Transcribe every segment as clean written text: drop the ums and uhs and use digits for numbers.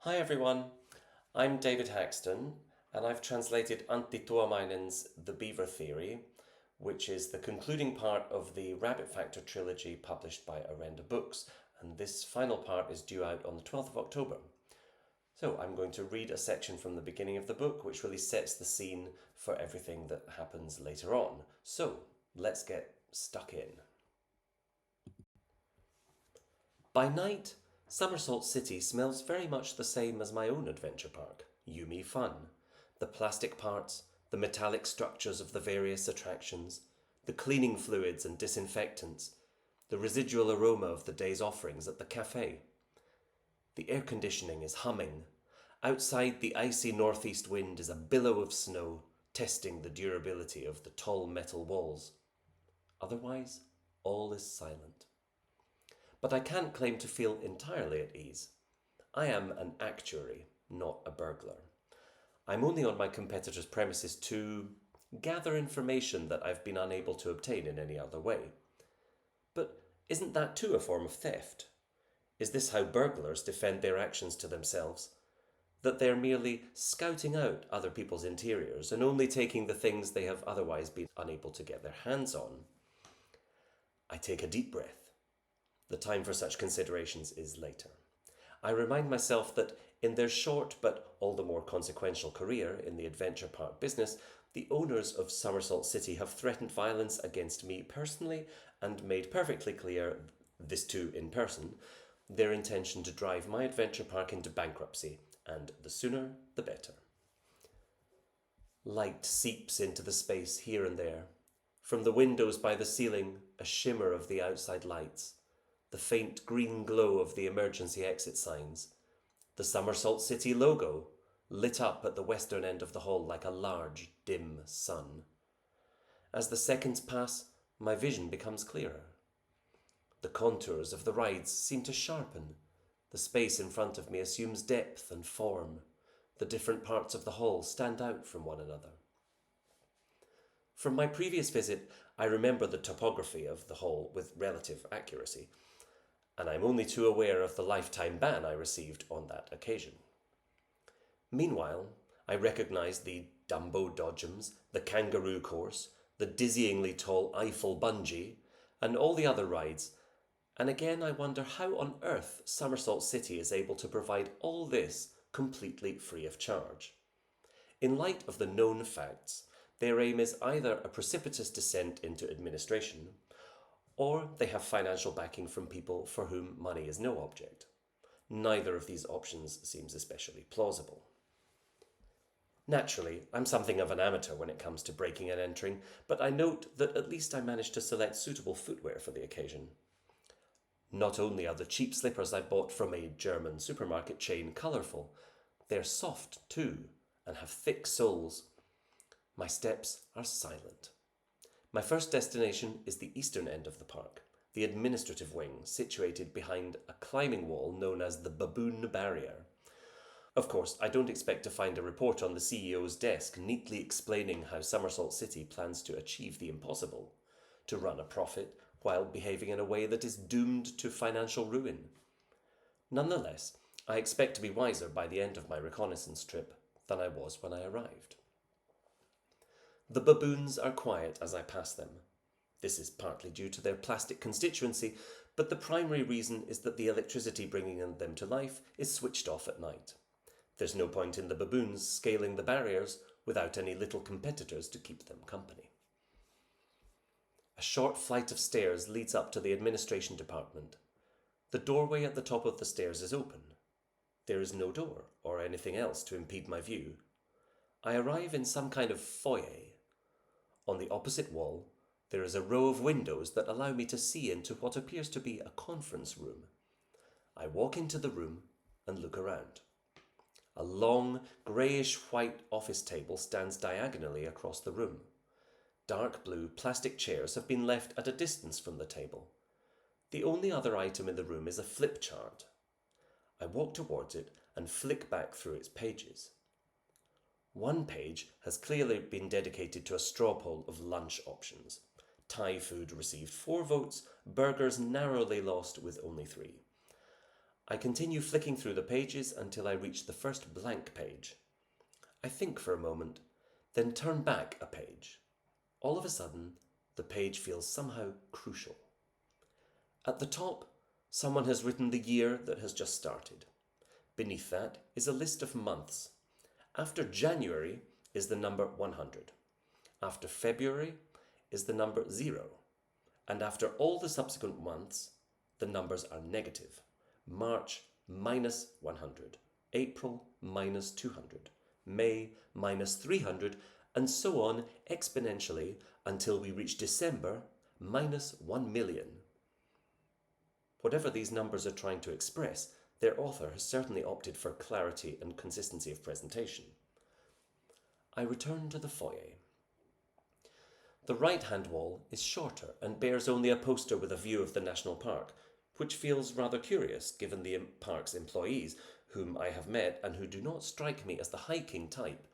Hi everyone, I'm David Hackston and I've translated Antti Tuomainen's The Beaver Theory, which is the concluding part of the Rabbit Factor trilogy published by Orenda Books, and this final part is due out on the 12th of October. So I'm going to read a section from the beginning of the book which really sets the scene for everything that happens later on. So let's get stuck in. By night, Somersault City smells very much the same as my own adventure park, Yumi Fun. The plastic parts, the metallic structures of the various attractions, the cleaning fluids and disinfectants, the residual aroma of the day's offerings at the cafe. The air conditioning is humming. Outside, the icy northeast wind is a billow of snow, testing the durability of the tall metal walls. Otherwise, all is silent. But I can't claim to feel entirely at ease. I am an actuary, not a burglar. I'm only on my competitor's premises to gather information that I've been unable to obtain in any other way. But isn't that too a form of theft? Is this how burglars defend their actions to themselves? That they're merely scouting out other people's interiors and only taking the things they have otherwise been unable to get their hands on? I take a deep breath. The time for such considerations is later. I remind myself that in their short but all the more consequential career in the adventure park business, the owners of Somersault City have threatened violence against me personally and made perfectly clear, this too in person, their intention to drive my adventure park into bankruptcy, and the sooner the better. Light seeps into the space here and there. From the windows by the ceiling, a shimmer of the outside lights. The faint green glow of the emergency exit signs, the Somersault City logo, lit up at the western end of the hall like a large, dim sun. As the seconds pass, my vision becomes clearer. The contours of the rides seem to sharpen. The space in front of me assumes depth and form. The different parts of the hall stand out from one another. From my previous visit, I remember the topography of the hall with relative accuracy, and I'm only too aware of the lifetime ban I received on that occasion. Meanwhile, I recognise the Dumbo Dodgems, the Kangaroo Course, the dizzyingly tall Eiffel Bungee, and all the other rides, and again I wonder how on earth Somersault City is able to provide all this completely free of charge. In light of the known facts, their aim is either a precipitous descent into administration, or they have financial backing from people for whom money is no object. Neither of these options seems especially plausible. Naturally, I'm something of an amateur when it comes to breaking and entering, but I note that at least I managed to select suitable footwear for the occasion. Not only are the cheap slippers I bought from a German supermarket chain colourful, they're soft too, and have thick soles. My steps are silent. My first destination is the eastern end of the park, the administrative wing, situated behind a climbing wall known as the Baboon Barrier. Of course, I don't expect to find a report on the CEO's desk neatly explaining how Somersault City plans to achieve the impossible, to run a profit while behaving in a way that is doomed to financial ruin. Nonetheless, I expect to be wiser by the end of my reconnaissance trip than I was when I arrived. The baboons are quiet as I pass them. This is partly due to their plastic constituency, but the primary reason is that the electricity bringing them to life is switched off at night. There's no point in the baboons scaling the barriers without any little competitors to keep them company. A short flight of stairs leads up to the administration department. The doorway at the top of the stairs is open. There is no door or anything else to impede my view. I arrive in some kind of foyer. On the opposite wall, there is a row of windows that allow me to see into what appears to be a conference room. I walk into the room and look around. A long, greyish-white office table stands diagonally across the room. Dark blue plastic chairs have been left at a distance from the table. The only other item in the room is a flip chart. I walk towards it and flick back through its pages. One page has clearly been dedicated to a straw poll of lunch options. Thai food received 4 votes, burgers narrowly lost with only 3. I continue flicking through the pages until I reach the first blank page. I think for a moment, then turn back a page. All of a sudden, the page feels somehow crucial. At the top, someone has written the year that has just started. Beneath that is a list of months. After January is the number 100. After February is the number 0. And after all the subsequent months, the numbers are negative. March minus 100, April minus 200, May minus 300, and so on exponentially until we reach December minus 1 million. Whatever these numbers are trying to express, their author has certainly opted for clarity and consistency of presentation. I return to the foyer. The right-hand wall is shorter and bears only a poster with a view of the national park, which feels rather curious given the park's employees, whom I have met and who do not strike me as the hiking type.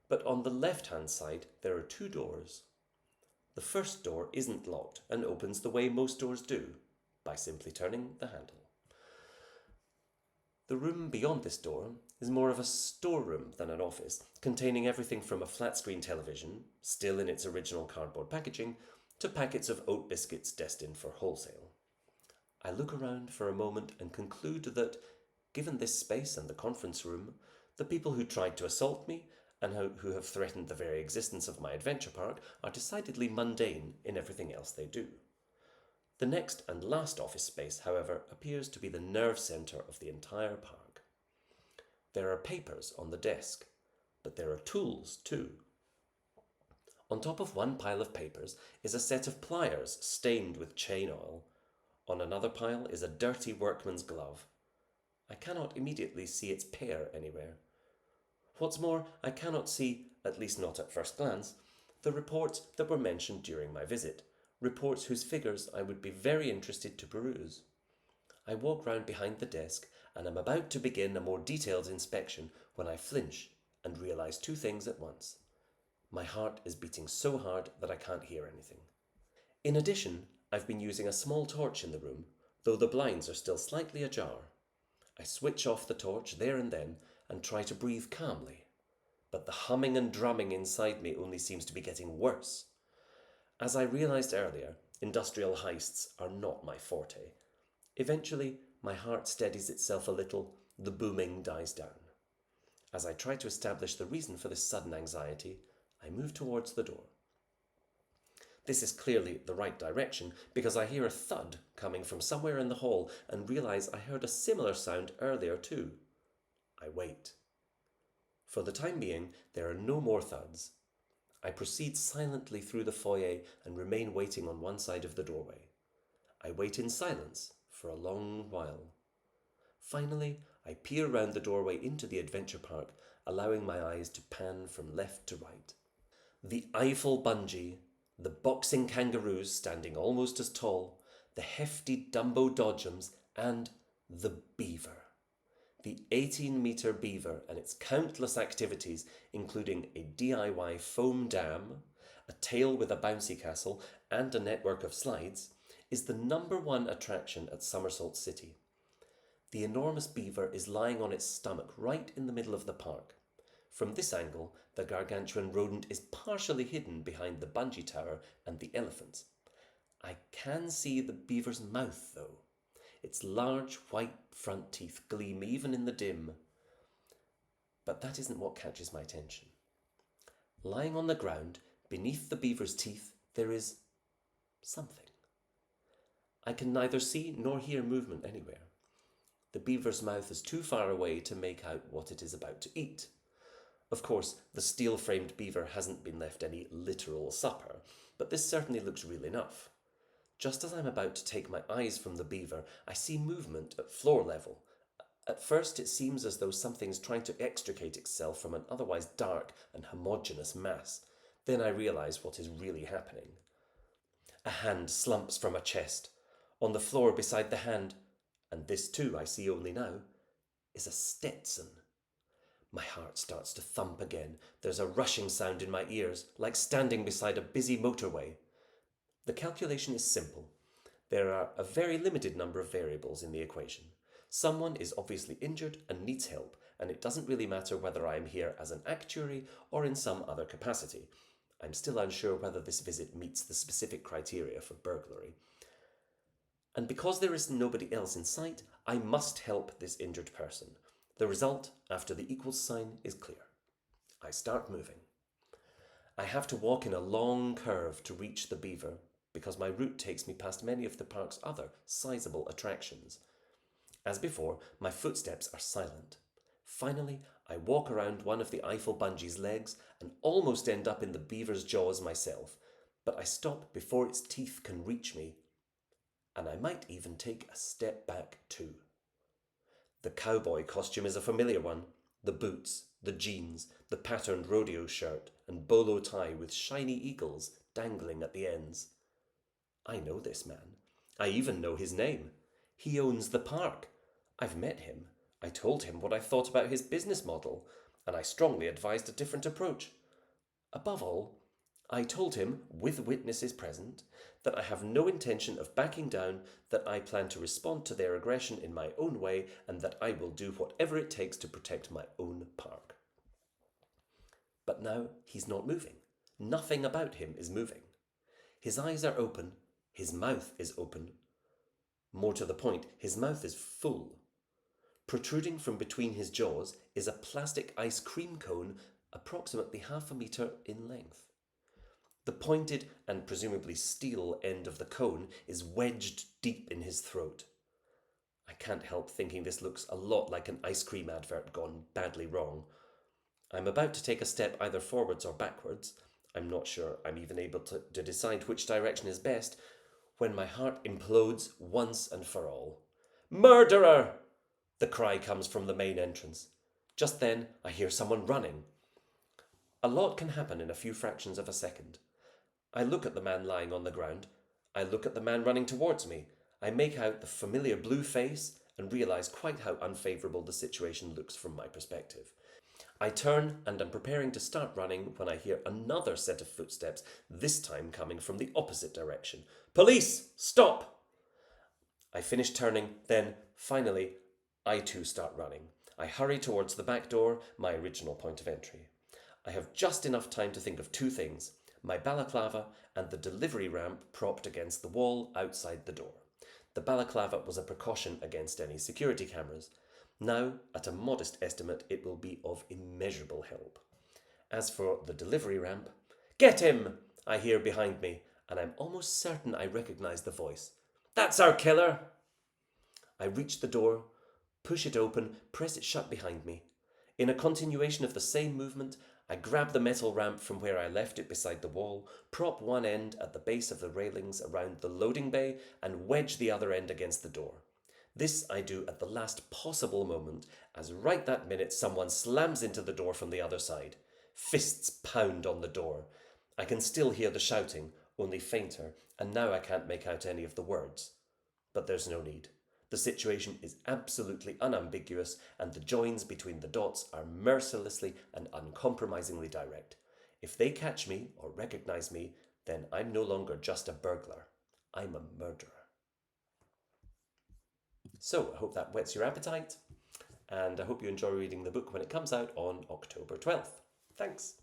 But on the left-hand side there are 2 doors. The first door isn't locked and opens the way most doors do, by simply turning the handle. The room beyond this door is more of a storeroom than an office, containing everything from a flat-screen television, still in its original cardboard packaging, to packets of oat biscuits destined for wholesale. I look around for a moment and conclude that, given this space and the conference room, the people who tried to assault me and who have threatened the very existence of my adventure park are decidedly mundane in everything else they do. The next and last office space, however, appears to be the nerve centre of the entire park. There are papers on the desk, but there are tools too. On top of one pile of papers is a set of pliers stained with chain oil. On another pile is a dirty workman's glove. I cannot immediately see its pair anywhere. What's more, I cannot see, at least not at first glance, the reports that were mentioned during my visit. Reports whose figures I would be very interested to peruse. I walk round behind the desk and am about to begin a more detailed inspection when I flinch and realise 2 things at once. My heart is beating so hard that I can't hear anything. In addition, I've been using a small torch in the room, though the blinds are still slightly ajar. I switch off the torch there and then and try to breathe calmly, but the humming and drumming inside me only seems to be getting worse. As I realised earlier, industrial heists are not my forte. Eventually, my heart steadies itself a little, the booming dies down. As I try to establish the reason for this sudden anxiety, I move towards the door. This is clearly the right direction because I hear a thud coming from somewhere in the hall and realise I heard a similar sound earlier too. I wait. For the time being, there are no more thuds. I proceed silently through the foyer and remain waiting on one side of the doorway. I wait in silence for a long while. Finally, I peer round the doorway into the adventure park, allowing my eyes to pan from left to right. The Eiffel bungee, the boxing kangaroos standing almost as tall, the hefty Dumbo dodgems, and the beaver. The 18-metre beaver and its countless activities, including a DIY foam dam, a tail with a bouncy castle, and a network of slides, is the #1 attraction at Somersault City. The enormous beaver is lying on its stomach right in the middle of the park. From this angle, the gargantuan rodent is partially hidden behind the bungee tower and the elephants. I can see the beaver's mouth, though. Its large white front teeth gleam even in the dim. But that isn't what catches my attention. Lying on the ground, beneath the beaver's teeth, there is something. I can neither see nor hear movement anywhere. The beaver's mouth is too far away to make out what it is about to eat. Of course, the steel-framed beaver hasn't been left any literal supper, but this certainly looks real enough. Just as I'm about to take my eyes from the beaver, I see movement at floor level. At first it seems as though something's trying to extricate itself from an otherwise dark and homogeneous mass. Then I realise what is really happening. A hand slumps from a chest. On the floor beside the hand, and this too I see only now, is a Stetson. My heart starts to thump again. There's a rushing sound in my ears, like standing beside a busy motorway. The calculation is simple. There are a very limited number of variables in the equation. Someone is obviously injured and needs help, and it doesn't really matter whether I am here as an actuary or in some other capacity. I'm still unsure whether this visit meets the specific criteria for burglary. And because there is nobody else in sight, I must help this injured person. The result, after the equals sign, is clear. I start moving. I have to walk in a long curve to reach the Beaver, because my route takes me past many of the park's other sizable attractions. As before, my footsteps are silent. Finally, I walk around one of the Eiffel bungee's legs and almost end up in the Beaver's jaws myself, but I stop before its teeth can reach me, and I might even take a step back too. The cowboy costume is a familiar one. The boots, the jeans, the patterned rodeo shirt and bolo tie with shiny eagles dangling at the ends. I know this man. I even know his name. He owns the park. I've met him. I told him what I thought about his business model, and I strongly advised a different approach. Above all, I told him, with witnesses present, that I have no intention of backing down, that I plan to respond to their aggression in my own way, and that I will do whatever it takes to protect my own park. But now he's not moving. Nothing about him is moving. His eyes are open. His mouth is open. More to the point, his mouth is full. Protruding from between his jaws is a plastic ice cream cone approximately 1/2 meter in length. The pointed and presumably steel end of the cone is wedged deep in his throat. I can't help thinking this looks a lot like an ice cream advert gone badly wrong. I'm about to take a step either forwards or backwards. I'm not sure I'm even able to decide which direction is best, when my heart implodes once and for all. Murderer! The cry comes from the main entrance. Just then, I hear someone running. A lot can happen in a few fractions of a second. I look at the man lying on the ground. I look at the man running towards me. I make out the familiar blue face and realize quite how unfavorable the situation looks from my perspective. I turn and am preparing to start running when I hear another set of footsteps, this time coming from the opposite direction. Police! Stop! I finish turning, then, finally, I too start running. I hurry towards the back door, my original point of entry. I have just enough time to think of two things: my balaclava and the delivery ramp propped against the wall outside the door. The balaclava was a precaution against any security cameras. Now, at a modest estimate, it will be of immeasurable help. As for the delivery ramp, "Get him!" I hear behind me, and I'm almost certain I recognize the voice. "That's our killer!" I reach the door, push it open, press it shut behind me. In a continuation of the same movement, I grab the metal ramp from where I left it beside the wall, prop one end at the base of the railings around the loading bay, and wedge the other end against the door. This I do at the last possible moment, as right that minute someone slams into the door from the other side. Fists pound on the door. I can still hear the shouting, only fainter, and now I can't make out any of the words. But there's no need. The situation is absolutely unambiguous, and the joins between the dots are mercilessly and uncompromisingly direct. If they catch me or recognize me, then I'm no longer just a burglar. I'm a murderer. So I hope that whets your appetite, and I hope you enjoy reading the book when it comes out on October 12th. Thanks.